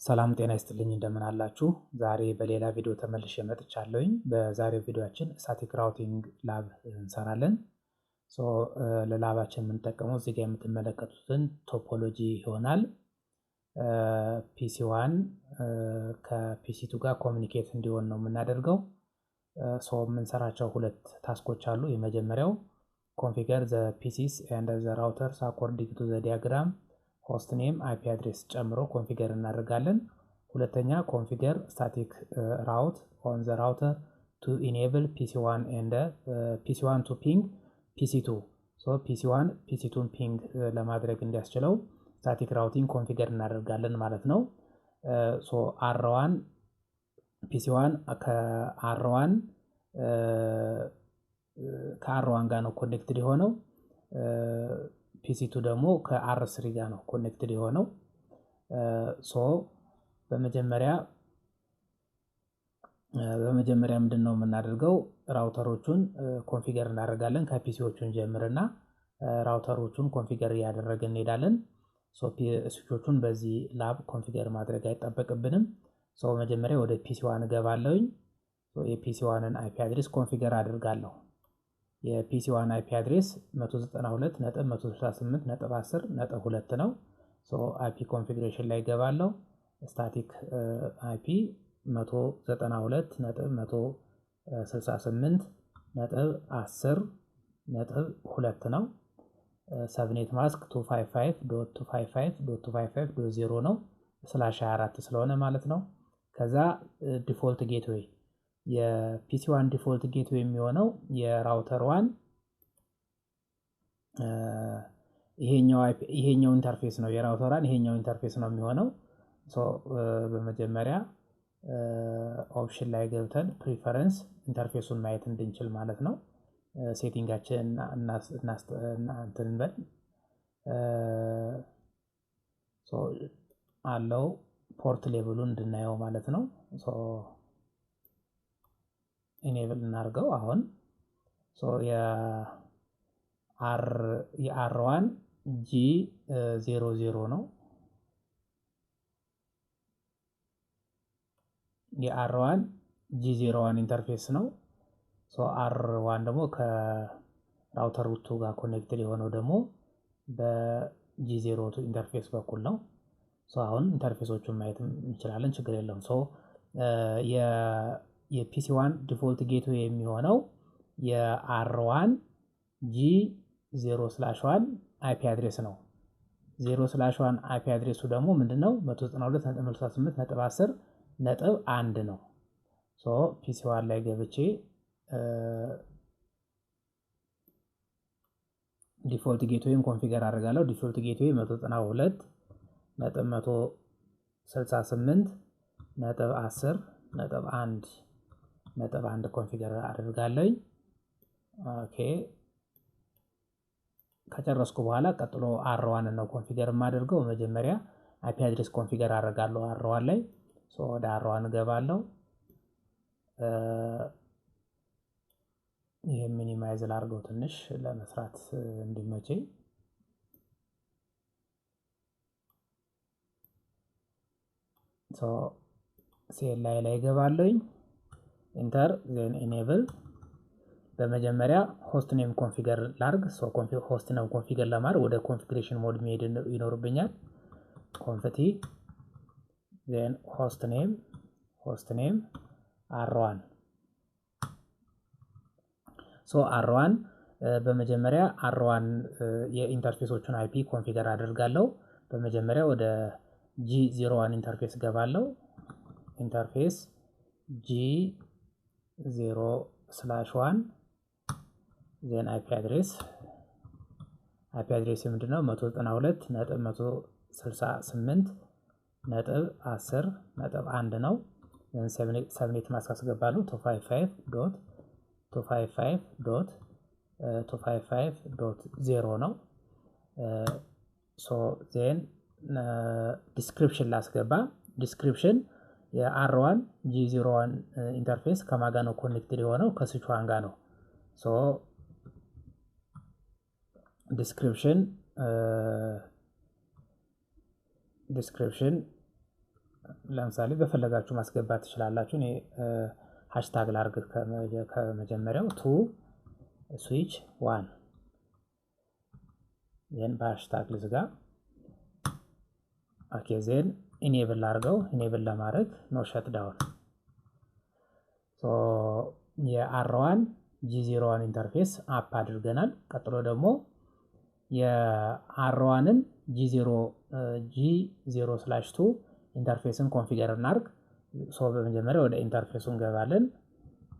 ሰላም ጤና ይስጥልኝ እንደምን አላችሁ? ዛሬ በሌላ ቪዲዮ ተመልሼ መጥቻለሁኝ። በዛሬው ቪዲዮአችን ስታቲክ ራውቲንግ ላብ እንሰራለን። ለላባችን የምንጠቀመው እዚህ ጋር የምትመለከቱትን ቶፖሎጂ ይሆናል። ፒሲ1 ከፒሲ2 ጋር ኮሚኒኬት እንዲሆን ነው የምናደርገው። የምንሰራቸው ሁለት ታስኮች አሉ። የመጀመሪያው ኮንፊገር ዘ ፒሲስ ኤንድ ዘ ራውተርስ አኮርዲንግ ቱ ዘ ዲያግራም ሆስት ኔም አይፒ አድሬስ ጨምሮ ኮንፊገር እናደርጋለን። ሁለተኛ ኮንፊገር ስታቲክ ራውት ኦን ዘ ራውተር ቱ ኢኔብል ፒሲ1 ኤንድ ፒሲ1 ቱ ፒንግ ፒሲ2 ፒሲ1 ፒሲ2ን ፒንግ ለማድረግ እንዲያስችለው ስታቲክ ራውቲንግ ኮንፊገር እናደርጋለን ማለት ነው። አር1 ፒሲ1 ከአር1 ጋር ነው ኮኔክትድ የሆነው። ፒሲ2 ደግሞ ከአር3 ጋር ነው ኮኔክትድ የሆነው። በመጀመሪያ ምንድነው የምናደርገው? ራውተሮቹን ኮንፊገር እናደርጋለን። ከፒሲዎቹን ጀምርና ራውተሮቹን ኮንፊገር እያደረግን እንሄዳለን። ስዊቾቹን በዚህ ላብ ኮንፊገር ማድረግ አይጠበቅብንም። መጀመሪያ ወደ ፒሲ1 እገባለሁኝ። የፒሲ1ን አይፒ አድሬስ ኮንፊገር አድርጋለሁ። የፒሲ1 አይፒ አድሬስ 192.168.10.2 ነው። አይፒ ኮንፊግሬሽን ላይ ገባለሁ። ስታቲክ አይፒ 192.168.10.2 ነው። ሰብኔት ማስክ 255.255.255.0 ነው። /24 ስለሆነ ማለት ነው። ከዛ ዲፎልት ጌትዌይ የፒሲ1 ዲፎልት ጌትዌይ የሚሆነው የራውተር ዋን ይሄኛው ኢንተርፌስ ነው። የራውተር ዋን ይሄኛው ኢንተርፌስ ነው የሚሆነው። በመጀመሪያ ኦፕሽን ላይ ገብተን ፕሪፈረንስ ኢንተርፌሱን ማየት እንድንችል ማለት ነው። ሴቲንጋችን እንበል አለው ፖርት ሌቭሉን እንድናየው ማለት ነው። ኢኔብል እናርገው። አሁን የአር1 G00 ነው። የአር1 G01 ኢንተርፌስ ነው። አር1 ደግሞ ከራውተር 2 ጋር ኮኔክትድ የሆነው ደግሞ በG02 ኢንተርፌስ በኩል ነው። አሁን ኢንተርፌሶቹን ማየት እንችላለን፣ ችግር የለውም። የፒሲ1 ዲፎልት ጌትዌይ የሚሆነው የአር1 G0/1 አይፒ አድሬስ ነው። 0/1 አይፒ አድሬሱ ደግሞ ምንድነው? 192.168.10.1 ነው። ፒሲ1 ላይ ገብቼ ዲፎልት ጌትዌይን ኮንፊገር አደርጋለሁ። ዲፎልት ጌትዌይ 192.168.10.1 ኮንፊገር አደርጋለሁ። ኦኬ ከጨረስኩ በኋላ ቀጥሎ አር1 ነው ኮንፊገር የማደርገው። መጀመሪያ አይፒ አድሬስ ኮንፊገር አደርጋለሁ አር1 ላይ። ወደ አር1 እገባለሁ። ይሄ ሚኒማይዝ ላድርገው ትንሽ ለመስራት እንዲመቸኝ። CLI ላይ እገባለሁኝ። ኢንተር ዜን ኢኔብል። በመጀመሪያ ሆስት ኔም ኮንፊገር ላርግ። ሆስት ኔም ኮንፊገር ለማድረግ ወደ ኮንፊግሬሽን ሞድ መሄድ ይኖርብኛል። ኮንፍቲ ዜን ሆስት ኔም አር1 አር1 በመጀመሪያ አር1 የኢንተርፌሶቹን አይፒ ኮንፊገር አደርጋለሁ። በመጀመሪያ ወደ G01 ኢንተርፌስ ገባለሁ። ኢንተርፌስ G0/1 ዜን አይፒ አድሬስ ምንድነው? 192.168.10.1 ነው። ሰብኔት ማስክ አስገባለሁ 255.255.255.0 ነው። ዜን ዲስክሪፕሽን ላስገባ። ዲስክሪፕሽን የአር1 G01 ኢንተርፌስ ከማጋ ነው ኮኔክትድ የሆነው? ከስዊች1 ጋር ነው። ዲስክሪፕሽን ለምሳሌ በፈለጋችሁ ማስገባት ትችላላችሁ። እኔ ሃሽታግ ላርግ ከመጀመሪያው ቱ ስዊች ዋን ዜን በሃሽታግ ልዝጋ። ኦኬ ዜን ኢኔብል አድርገው። ኢኔብል ለማድረግ ኖ ሸት ዳውን። ሶ የአር1 G01 ኢንተርፌስ አፕ አድርገናል። ቀጥሎ ደግሞ የአር1ን G0/2 ኢንተርፌስን ኮንፊገር እናርግ። ሶ በመጀመሪያ ወደ ኢንተርፌሱ እንገባለን።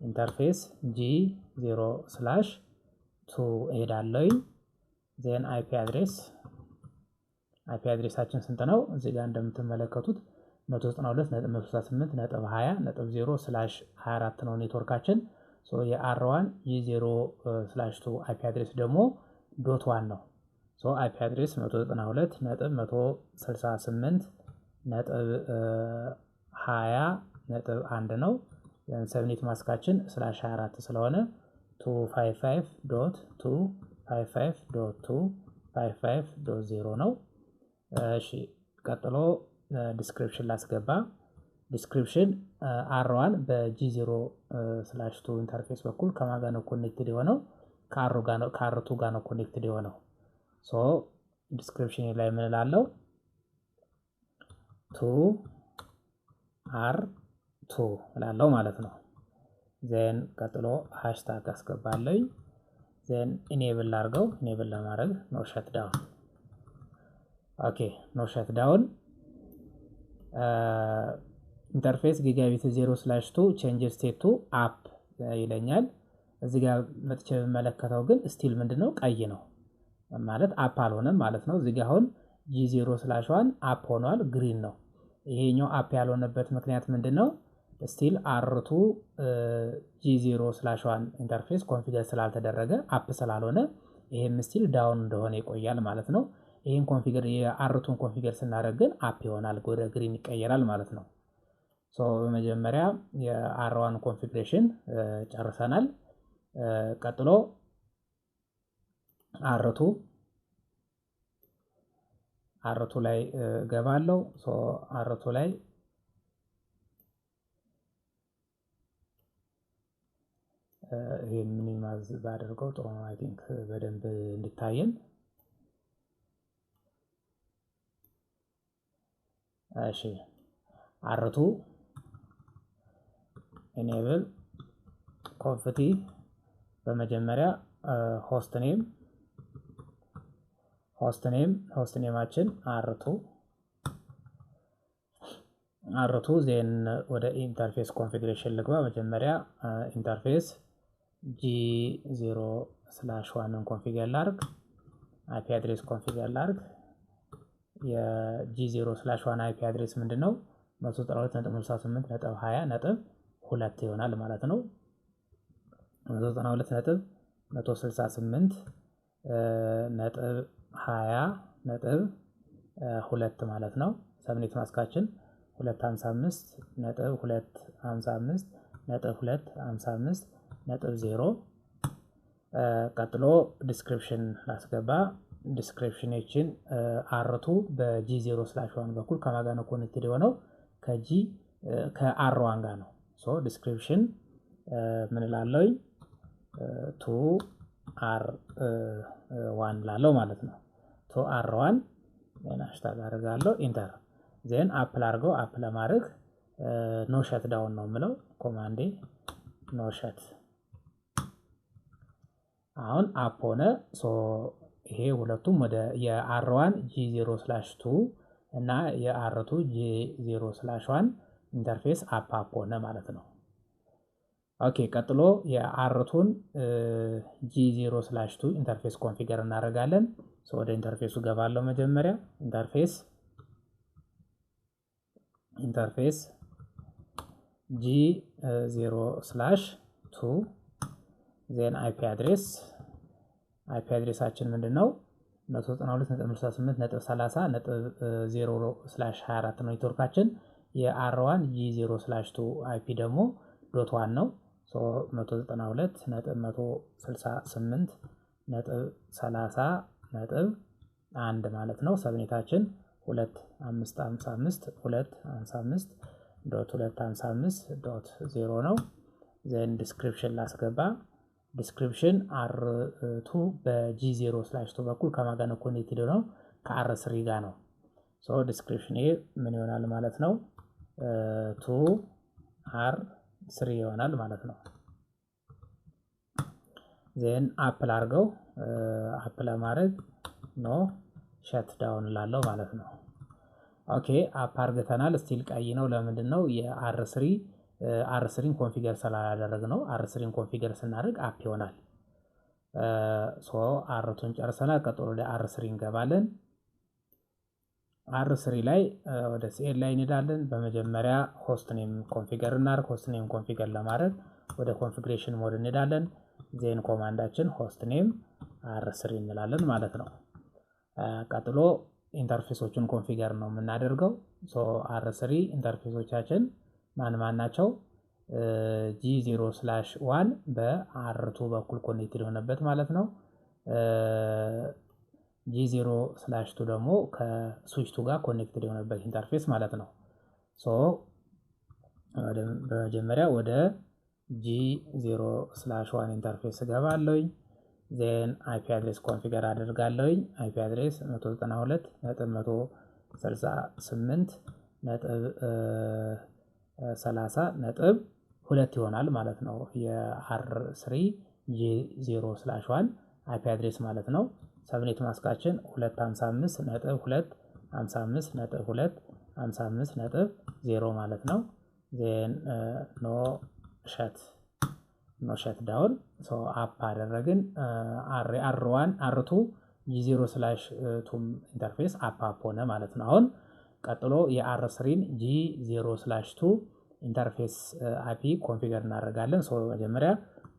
ኢንተርፌስ G0/2 እሄዳለሁ። ዜን አይፒ አድሬሳችን ስንት ነው? እዚህ ጋር እንደምትመለከቱት 192.168.20.0/24 ነው ኔትወርካችን። ሶ የአር1 G0/2 አይፒ አድሬስ ደግሞ .1 ነው። ሶ አይፒ አድሬስ 192.168.20.1 ነው። ሰብኔት ማስካችን /24 ስለሆነ 255.255.255.0 ነው። እሺ ቀጥሎ ዲስክሪፕሽን ላስገባ። ዲስክሪፕሽን አር1 በG0/2 ኢንተርፌስ በኩል ከማን ጋር ነው ኮኔክትድ የሆነው? ከአር2 ጋር ነው ኮኔክትድ የሆነው። ሶ ዲስክሪፕሽን ላይ ምን እላለሁ? ቱ አር2 እላለሁ ማለት ነው። ዜን ቀጥሎ ሃሽታግ አስገባለሁ። ዜን ኢኔብል ላርገው። ኢኔብል ለማድረግ ኖ ሸት ዳውን። ኦኬ ኖ ሸት ዳውን። ኢንተርፌስ ጊጋቢት 0/2 ቼንጅ ስቴት ቱ አፕ ይለኛል። እዚህ ጋር መጥቼ የምመለከተው ግን ስቲል ምንድነው? ቀይ ነው ማለት አፕ አልሆነም ማለት ነው። እዚህ ጋር አሁን G0/1 አፕ ሆኗል፣ ግሪን ነው። ይሄኛው አፕ ያልሆነበት ምክንያት ምንድነው? ስቲል አር2 G0/1 ኢንተርፌስ ኮንፊገር ስላልተደረገ አፕ ስላልሆነ ይሄም ስቲል ዳውን እንደሆነ ይቆያል ማለት ነው። ይሄን ኮንፊገር የአር2ን ኮንፊገር ስናደርግ ግን አፕ ይሆናል፣ ወደ ግሪን ይቀየራል ማለት ነው። ሶ በመጀመሪያ የአር1 ኮንፊግሬሽን ጨርሰናል። ቀጥሎ አር2 ላይ ገባለሁ። ሶ አር2 ላይ ይሄ ሚኒማይዝ ባደርገው ጥሩ ነው። አይ ቲንክ በደንብ እንዲታየን። እሺ አር2 ኢኔብል ኮንፍቲ በመጀመሪያ ሆስት ኔማችን አር2 ዜን ወደ ኢንተርፌስ ኮንፊግሬሽን ልግባ። መጀመሪያ ኢንተርፌስ G0/1ን ኮንፊገር ላርግ። አይፒ አድሬስ ኮንፊገር ላርግ። የG0/1 አይፒ አድሬስ ምንድነው? 192.168.20.2 ይሆናል ማለት ነው። 192.168.20.2 ማለት ነው። ሰብኔት ማስካችን 255.255.255.0። ቀጥሎ ዲስክሪፕሽን ላስገባ። ዲስክሪፕሽኖችን አር2 በG0/1 በኩል ከማን ጋር ነው ኮኔክትድ የሆነው? ከአር1 ጋር ነው። ሶ ዲስክሪፕሽን ምን እላለሁ? ቱ አር1 ላለው ማለት ነው። ቱ አር1 ሃሽታግ አደርጋለሁ። ኢንተር ዜን አፕ ላርገው። አፕ ለማድረግ ኖ ሸት ዳውን ነው የምለው። ኮማንዴ ኖ ሸት። አሁን አፕ ሆነ። ሶ ይሄ ሁለቱም ወደ የአር1 G0/2 እና የአር2 G0/1 ኢንተርፌስ አፕ ሆነ ማለት ነው። ኦኬ ቀጥሎ የአር2ን G0/2 ኢንተርፌስ ኮንፊገር እናደርጋለን። ሶ ወደ ኢንተርፌሱ ገባለሁ። መጀመሪያ ኢንተርፌስ G0/2 ዜን አይፒ አድሬሳችን ምንድነው? 192.168.30.0/24 ነው ኔትወርካችን። የአር1 G0/2 አይፒ ደግሞ .1 ነው። ሶ 192.168.30.1 ማለት ነው። ሰብኔታችን 255.255.255.0 ነው። ዘን ዲስክሪፕሽን ላስገባ። ዲስክሪፕሽን R2 በG0/2 በኩል ከማን ጋር ነው ኮኔክትድ ነው? ከR3 ጋር ነው። ሶ ዲስክሪፕሽን ይሄ ምን ይሆናል ማለት ነው? 2R3 ይሆናል ማለት ነው። ዜን አፕል አድርገው አፕ ለማድረግ ኖ ሸት ዳውን ላለው ማለት ነው። ኦኬ አፕ አርግተናል። ስቲል ቀይ ነው። ለምንድን ነው? የR3ን ኮንፊገር ስላላደረግ ነው። R3ን ኮንፊገር ስናደርግ አፕ ይሆናል። ሶ R2ን ጨርሰናል። ቀጥሎ ወደ R3 እንገባለን። R3 ላይ ወደ CL ላይ እንሄዳለን። በመጀመሪያ ሆስት ኔም ኮንፊገር እናድርግ። ሆስት ኔም ኮንፊገር ለማድረግ ወደ ኮንፊግሬሽን ሞድ እንሄዳለን። ዜን ኮማንዳችን ሆስት ኔም R3 እንላለን ማለት ነው። ቀጥሎ ኢንተርፌሶቹን ኮንፊገር ነው የምናደርገው። ሶ R3 ኢንተርፌሶቻችን ማን ናቸው? G0/1 በR2 በኩል ኮኔክትድ የሆነበት ማለት ነው። G0/2 ደግሞ ከስዊች2 ጋር ኮኔክትድ የሆነበት ኢንተርፌስ ማለት ነው። ሶ በመጀመሪያ ወደ G0/1 ኢንተርፌስ እገባለሁኝ። ዜን አይፒ አድሬስ ኮንፊገር አደርጋለሁኝ። አይፒ አድሬስ 192.168.30.2 ይሆናል ማለት ነው። የR3 G0/1 አይፒ አድሬስ ማለት ነው። ሰብኔት ማስካችን 255.255.255.0 ማለት ነው። ዜን ኖ ሸት ዳውን። ሶ አፕ አደረግን። R2 G0/2 ኢንተርፌስ አፕ ሆነ ማለት ነው። አሁን ቀጥሎ የR3ን G0/2 ኢንተርፌስ አይፒ ኮንፊገር እናደርጋለን። ሶ መጀመሪያ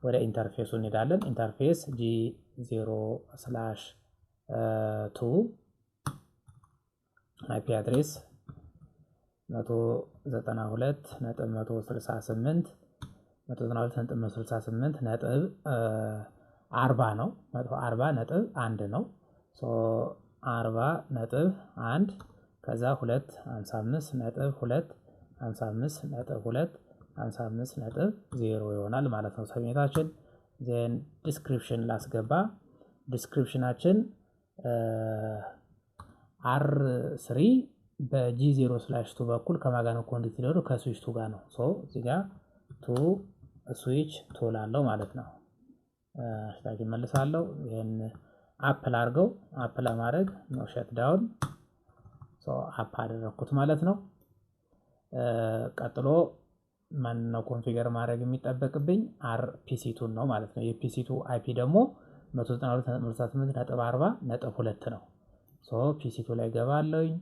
ወደ ኢንተርፌሱ እንሄዳለን። ኢንተርፌስ G0/2 አይፒ አድሬስ 192.168.40 ነው። 140.1 ነው። ሶ 40.1 ከዛ 255.255.255.0 ይሆናል ማለት ነው ሰብኔታችን። ዜን ዲስክሪፕሽን ላስገባ። ዲስክሪፕሽናችን R3 በG0/2 በኩል ከማን ጋር ነው ኮኔክትድ ነው? ከስዊች2 ጋር ነው። ሶ እዚህ ጋር ቱ ስዊች ቱ ላለው ማለት ነው። ታግ መልሳለሁ። ይሄን አፕ ላድርገው። አፕ ለማድረግ ነው ሸት ዳውን። ሶ አፕ አደረኩት ማለት ነው። ቀጥሎ ማን ነው ኮንፊገር ማድረግ የሚጠበቅብኝ? RPC2 ነው ማለት ነው። የPC2 አይፒ ደግሞ 192.168.40.2 ነው። ሶ PC2 ላይ ገባለሁኝ።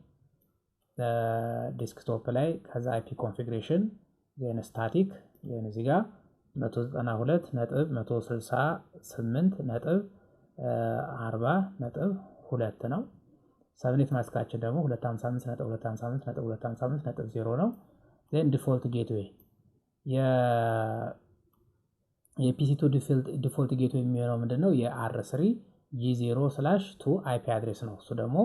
ዴስክቶፕ ላይ ከዛ አይፒ ኮንፊግሬሽን ዜን ስታቲክ ዜን እዚህ ጋር 192.168.40.2 ነው። ሰብኔት ማስካችን ደግሞ 255.255.255.0 ነው። ዜን ዲፎልት ጌትዌይ የፒሲ2 ዲፎልት ጌትዌይ የሚሆነው ምንድነው? የR3 G0/2 አይፒ አድሬስ ነው። እሱ ደግሞ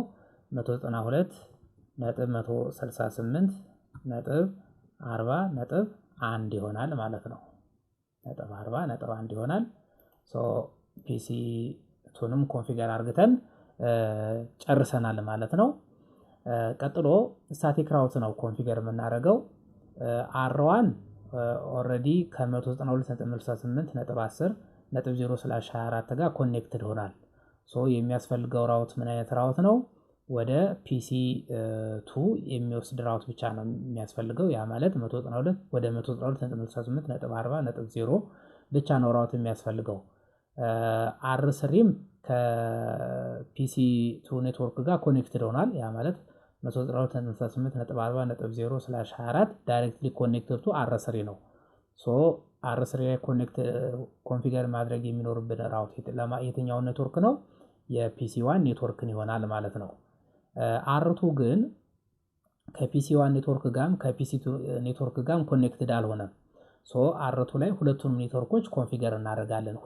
192.168.40.1 ይሆናል ማለት ነው። 40.1 ይሆናል። ሶ ፒሲ2ንም ኮንፊገር አድርገን ጨርሰናል ማለት ነው። ቀጥሎ ስታቲክ ራውት ነው ኮንፊገር የምናደርገው። R1 ኦልሬዲ ከ192.168.10.0/24 ጋር ኮኔክትድ ሆናል። ሶ የሚያስፈልገው ራውት ምን አይነት ራውት ነው? ወደ PC2 የሚወስድ ራውት ብቻ ነው የሚያስፈልገው። ያ ማለት 192 ወደ 192.168.40.0 ብቻ ነው ራውት የሚያስፈልገው። R3ም ከPC2 ኔትወርክ ጋር ኮኔክትድ ሆኗል። ያ ማለት 192.168.40.0/24 ዳይሬክትሊ ኮኔክትድ ቱ R3 ነው። ሶ R3 ላይ ኮንፊገር ማድረግ የሚኖርብን ራውት የትኛው ኔትወርክ ነው? የPC1 ኔትወርክን ይሆናል ማለት ነው። R2 ግን ከPC1 ኔትወርክ ጋርም ከPC2 ኔትወርክ ጋርም ኮኔክትድ አልሆነም። ሶ R2 ላይ ሁለቱንም ኔትወርኮች ኮንፊገር እናደርጋለን።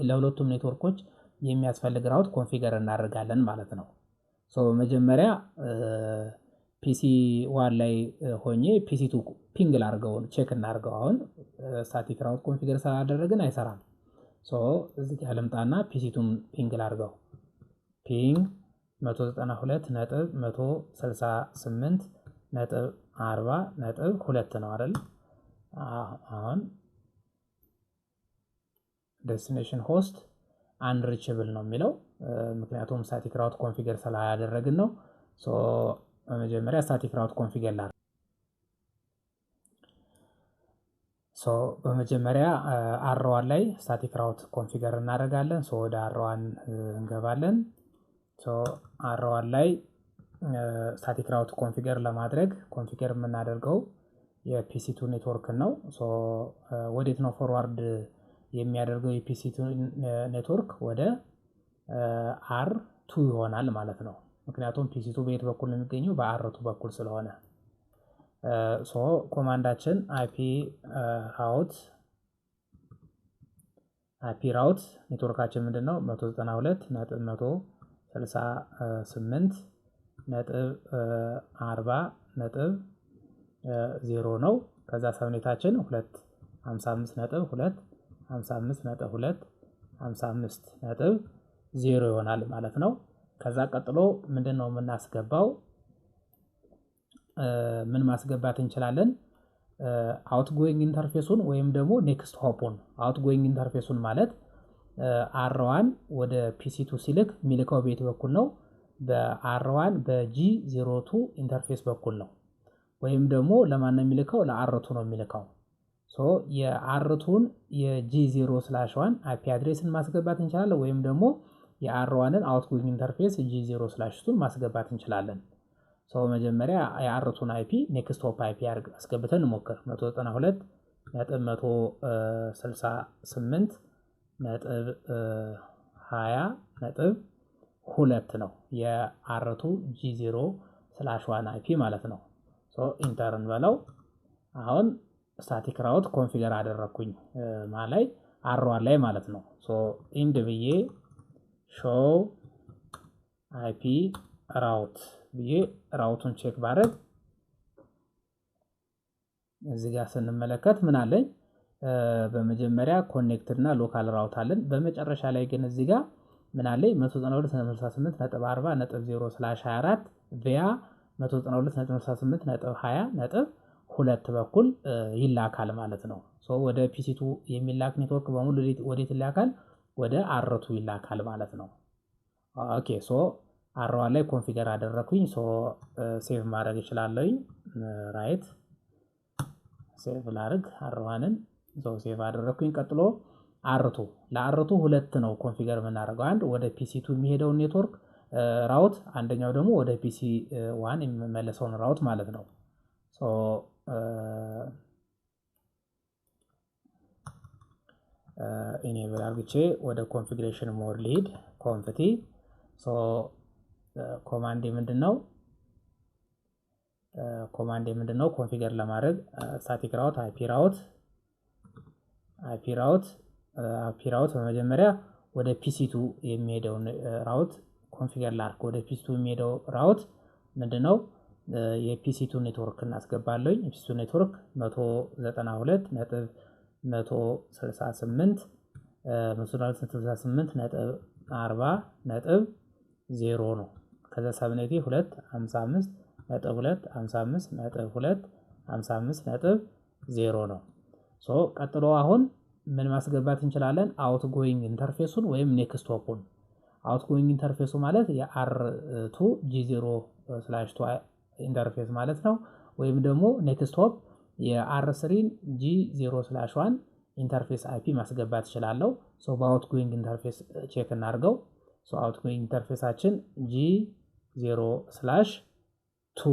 ለሁለቱም ኔትወርኮች የሚያስፈልግ ራውት ኮንፊገር እናደርጋለን ማለት ነው። መጀመሪያ ፒሲ 1 ላይ ሆኜ ፒሲ 2 ፒንግ ላድርገው ቼክ እናድርገው። አሁን ስታቲክ ራውት ኮንፊገር ስላደረግን አይሰራም። እዚህ ጋር ልምጣና ፒሲ 2 ፒንግ ላድርገው። ፒንግ 192.168.40.2 ነው አይደል? አሁን ዴስቲኔሽን ሆስት አንሪችብል ነው የሚለው ምክንያቱም ስታቲክ ራውት ኮንፊገር ስላደረግን ነው። በመጀመሪያ ስታቲክ ራውት ኮንፊገር ላድርግ። በመጀመሪያ አር1 ላይ ስታቲክ ራውት ኮንፊገር እናደርጋለን። ወደ አር1 እንገባለን። አር1 ላይ ስታቲክ ራውት ኮንፊገር ለማድረግ ኮንፊገር የምናደርገው የፒሲ2 ኔትወርክን ነው። ወዴት ነው ፎርዋርድ የሚያደርገው? የፒሲ2 ኔትወርክ ወደ አር2 ይሆናል ማለት ነው። ምክንያቱም ፒሲ2 በየት በኩል ነው የሚገኘው? በአር2 በኩል ስለሆነ ኮማንዳችን አይፒ ራውት ኔትወርካችን ምንድነው? 192.168.40.0 ነው። ከዛ ሰብኔታችን 255.255.255.0 ይሆናል ማለት ነው። ከዛ ቀጥሎ ምንድነው የምናስገባው? ምን ማስገባት እንችላለን? አውትጎይንግ ኢንተርፌሱን ወይም ደግሞ ኔክስት ሆፑን። አውትጎይንግ ኢንተርፌሱን ማለት አር1 ወደ ፒሲ2 ሲልክ የሚልከው ቤት በኩል ነው። በአር1 በጂ02 ኢንተርፌስ በኩል ነው። ወይም ደግሞ ለማን ነው የሚልከው? ለአር2 ነው የሚልከው። የአር2ን የጂ0/1 አይፒ አድሬስን ማስገባት እንችላለን። ወይም ደግሞ የአር1ን አውትጎይንግ ኢንተርፌስ ጂ0/2ን ማስገባት እንችላለን። መጀመሪያ የአር2ን አይፒ ኔክስት ሆፕ አይፒ አስገብተን እንሞክር። 192.168.20.2 ነው የአር2 ጂ0/1 አይፒ ማለት ነው። ኢንተርን በለው። አሁን ስታቲክ ራውት ኮንፊገር አደረኩኝ ማለት አር1 ላይ ማለት ነው። ኢንድ ብዬ ሾው አይፒ ራውት ብዬ ራውቱን ቼክ ባረግ እዚህ ጋር ስንመለከት ምን አለኝ? በመጀመሪያ ኮኔክትድ እና ሎካል ራውት አለን። በመጨረሻ ላይ ግን እዚህ ጋር ምን አለኝ? 192.168.0/24 ቪያ 192.168.20.2 በኩል ይላካል ማለት ነው። ወደ ፒሲ2 የሚላክ ኔትወርክ በሙሉ ወዴት ይላካል? ወደ አር2 ይላካል ማለት ነው። ኦኬ አር1 ላይ ኮንፊገር አደረኩኝ። ሴቭ ማድረግ እችላለሁኝ። ራይት ሴቭ ላድርግ አር1ን። ሴቭ አደረኩኝ። ቀጥሎ አር2 ለአር2 ሁለት ነው ኮንፊገር የምናደርገው። አንድ ወደ ፒሲ2 የሚሄደውን ኔትወርክ ራውት፣ አንደኛው ደግሞ ወደ ፒሲ1 የሚመለሰውን ራውት ማለት ነው። ኢኔብል አርግቼ ወደ ኮንፊግሬሽን ሞድ ሊድ ኮንፍቲ ኮማንድ ምንድነው? ኮንፊገር ለማድረግ ስታቲክ ራውት አይፒ ራውት በመጀመሪያ ወደ ፒሲ2 የሚሄደውን ራውት ኮንፊገር ላድርግ። ወደ ፒሲ2 የሚሄደው ራውት ምንድነው? የፒሲ2 ኔትወርክ እናስገባለኝ። የፒሲ2 ኔትወርክ 192.168.40.0 ነው። ከዛ ሰብኔቴ 255.255.255.0 ነው። ቀጥሎ አሁን ምን ማስገባት እንችላለን? አውትጎይንግ ኢንተርፌሱን ወይም ኔክስት ሆፑን። አውትጎይንግ ኢንተርፌሱ ማለት የአር2 ጂ0/2 ኢንተርፌስ ማለት ነው። ወይም ደግሞ ኔክስት ሆፕ የአር3 ጂ0/1 ኢንተርፌስ አይፒ ማስገባት እችላለሁ። በአውትጎይንግ ኢንተርፌስ ቼክ እናድርገው። አውትጎይንግ ኢንተርፌሳችን ጂ0/2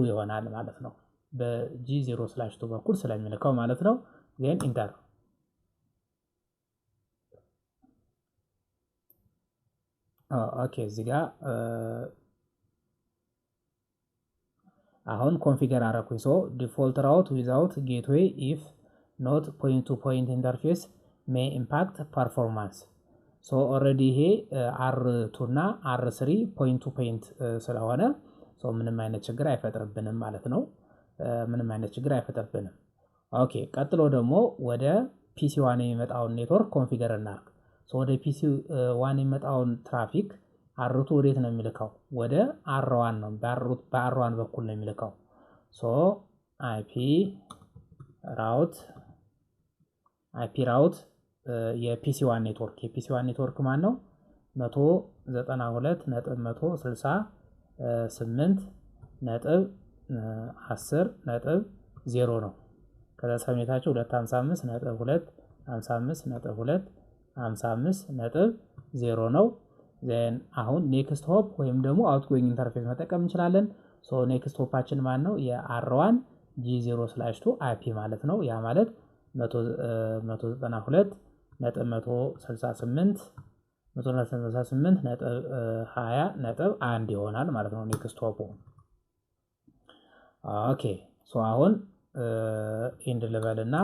ይሆናል ማለት ነው። በጂ0/2 በኩል ስለሚልከው ማለት ነው። ዜን ኢንተር። ኦኬ እዚህ ጋር አሁን ኮንፊገር አረኩኝ። ዲፎልት ራውት ዊዛውት ጌትዌይ ኢፍ ኖት ፖይንት ቱ ፖይንት ኢንተርፌስ ሜይ ኢምፓክት ፐርፎርማንስ። ሶ ኦልሬዲ ይሄ R2 እና R3 ፖይንት ቱ ፖይንት ስለሆነ ሶ ምንም አይነት ችግር አይፈጥርብንም ማለት ነው። ምንም አይነት ችግር አይፈጥርብንም። ኦኬ ቀጥሎ ደግሞ ወደ PC1 የሚመጣውን ኔትወርክ ኮንፊገር እናድርግ። ሶ ወደ PC1 የሚመጣውን ትራፊክ R2 ወዴት ነው የሚልከው? ወደ R1 ነው። በR1 በኩል ነው የሚልከው። ሶ IP ራውት የፒሲ1 ኔትወርክ ማን ነው? 192.168.10.0 ነው። ከዛ ሰሜታቸው 255.255.255.0 ነው። ዜን አሁን ኔክስት ሆፕ ወይም ደግሞ አውትጎይንግ ኢንተርፌስ መጠቀም እንችላለን። ሶ ኔክስት ሆፓችን ማን ነው? የR1 G0/2 IP ማለት ነው። ያ ማለት 192.168.20.1 ይሆናል ማለት ነው ኔክስት ሆፑ። ኦኬ ሶ አሁን ኢንድ ልበልና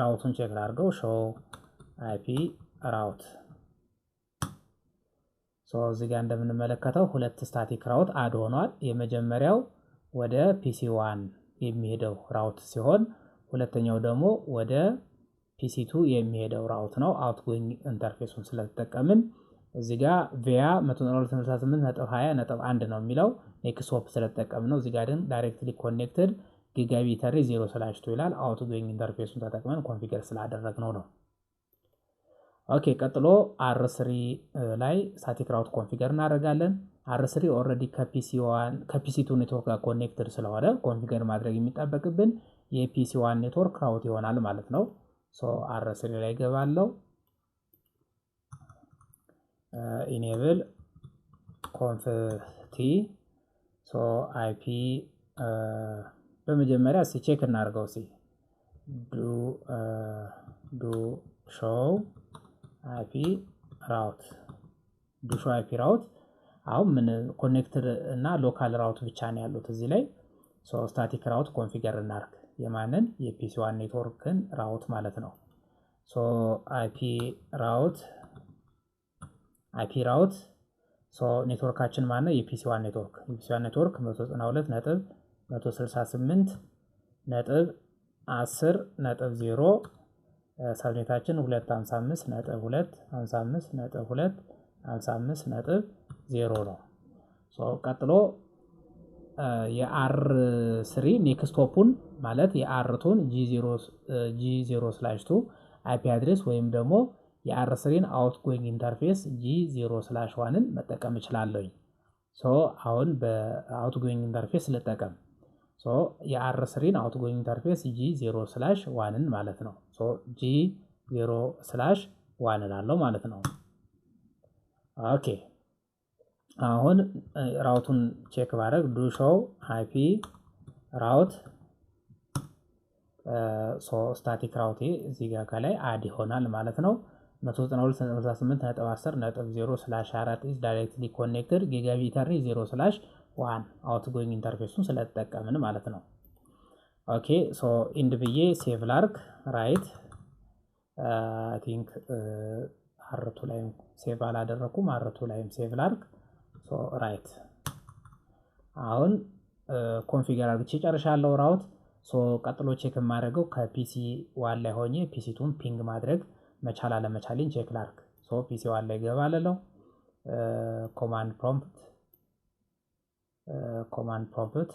ራውቱን ቼክ ላድርገው። ሾው አይፒ ራውት። ሶ እዚህ ጋር እንደምንመለከተው ሁለት ስታቲክ ራውት አድ ሆኗል። የመጀመሪያው ወደ PC1 የሚሄደው ራውት ሲሆን ሁለተኛው ደግሞ ወደ PC2 የሚሄደው ራውት ነው። አውትጎይንግ ኢንተርፌሱን ስለተጠቀምን እዚህ ጋር ቪያ 192.168.20.1 ነው የሚለው ኔክስት ሆፕ ስለተጠቀምን ነው። እዚህ ጋር ግን ዳይሬክትሊ ኮኔክትድ ጊጋቢት 0/2 ይላል። አውትጎይንግ ኢንተርፌሱን ተጠቅመን ኮንፊገር ስላደረግነው ነው። ኦኬ ቀጥሎ R3 ላይ ስታቲክ ራውት ኮንፊገር እናደርጋለን። R3 ኦልሬዲ ከፒሲ2 ኔትወርክ ጋር ኮኔክትድ ስለሆነ ኮንፊገር ማድረግ የሚጠበቅብን የፒሲ1 ኔትወርክ ራውት ይሆናል ማለት ነው። ሶ R3 ላይ ገባለው። ኢኔብል ኮንፍቲ ሶ አይፒ በመጀመሪያ እስኪ ቼክ እናድርገው። ዱ ሾው አይፒ ራውት አሁን ምን ኮኔክትድ እና ሎካል ራውት ብቻ ነው ያሉት እዚህ ላይ። ሶ ስታቲክ ራውት ኮንፊገር እናድርግ። የማንን? የፒሲ1 ኔትወርክን ራውት ማለት ነው። ሶ አይፒ ራውት ሶ ኔትወርካችን ማነው? የፒሲ1 ኔትወርክ 192.168.10.0 ሰብኔታችን 255.255.255.0 ነው። ሶ ቀጥሎ የR3 ኔክስት ሆፑን ማለት የR2ን G0/2 አይፒ አድሬስ ወይም ደግሞ የR3ን አውትጎይንግ ኢንተርፌስ G0/1ን መጠቀም እችላለሁኝ። ሶ አሁን በአውትጎይንግ ኢንተርፌስ ልጠቀም። ሶ የR3ን አውትጎይንግ ኢንተርፌስ G0/1ን ማለት ነው። ሶ G0/1 እላለሁ ማለት ነው። ኦኬ አሁን ራውቱን ቼክ ባደርግ ዱ ሾው አይፒ ራውት ሶ ስታቲክ ራውቴ እዚህ ጋር ከላይ አድ ይሆናል ማለት ነው። 192.168.10.0/4 is directly connected gigabit 0/1 አውትጎይንግ ኢንተርፌሱን ስለተጠቀምን ማለት ነው። ኦኬ ሶ ኢንድ ብዬ ሴቭ ላርክ ራይት አይ ቲንክ R2 ላይም ሴቭ አላደረኩም። R2 ላይም ሴቭ ላርክ ሶ ራይት። አሁን ኮንፊገር አድርጌ ጨርሻለሁ ራውት። ሶ ቀጥሎ ቼክ የማደርገው ከፒሲ1 ላይ ሆኜ ፒሲ2ን ፒንግ ማድረግ መቻል አለመቻሌን ቼክ ላርክ። ሶ ፒሲ1 ላይ ገባለሁ። ኮማንድ ፕሮምፕት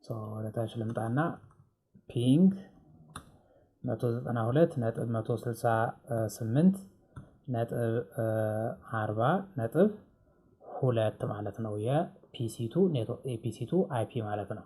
ሶ ወደታች ልምጣና ፒንግ 192.168.40.2 ማለት ነው። የፒሲ2 አይፒ ማለት ነው።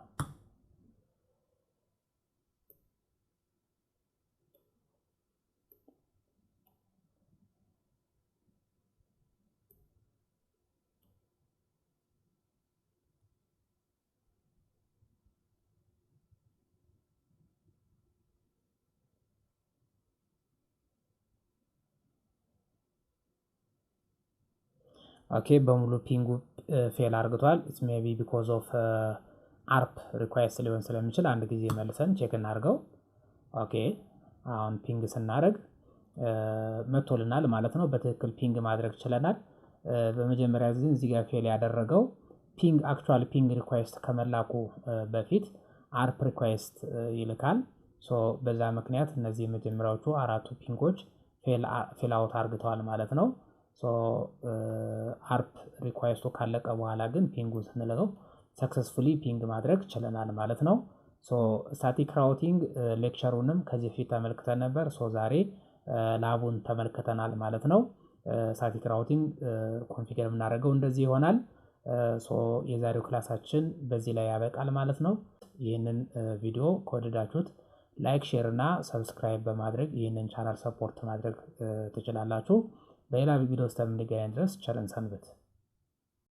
ኦኬ በሙሉ ፒንጉ ፌል አድርግቷል። ኢትስ ሜቢ ቢኮዝ ኦፍ አርፕ ሪኳየስት ሊሆን ስለሚችል አንድ ጊዜ መልሰን ቼክ እናድርገው። ኦኬ አሁን ፒንግ ስናደርግ መጥቶልናል ማለት ነው። በትክክል ፒንግ ማድረግ ችለናል። በመጀመሪያ ጊዜ እዚህ ጋር ፌል ያደረገው ፒንግ አክቹዋል ፒንግ ሪኳይስት ከመላኩ በፊት አርፕ ሪኳይስት ይልካል። ሶ በዛ ምክንያት እነዚህ የመጀመሪያዎቹ አራቱ ፒንጎች ፌል አውት አርግተዋል ማለት ነው። ሶ አርፕ ሪኳይስቱ ካለቀ በኋላ ግን ፒንጉን ስንልከው ሰክሰስፉሊ ፒንግ ማድረግ ችለናል ማለት ነው። ሶ ስታቲክ ራውቲንግ ሌክቸሩንም ከዚህ በፊት ተመልክተን ነበር። ሶ ዛሬ ላቡን ተመልክተናል ማለት ነው። ስታቲክ ራውቲንግ ኮንፊገር የምናደርገው እንደዚህ ይሆናል። ሶ የዛሬው ክላሳችን በዚህ ላይ ያበቃል ማለት ነው። ይህንን ቪዲዮ ከወደዳችሁት ላይክ፣ ሼር እና ሰብስክራይብ በማድረግ ይህንን ቻናል ሰፖርት ማድረግ ትችላላችሁ። በሌላ ቪዲዮ እስከምንገናኝ ድረስ ቸር ሰንብቱ።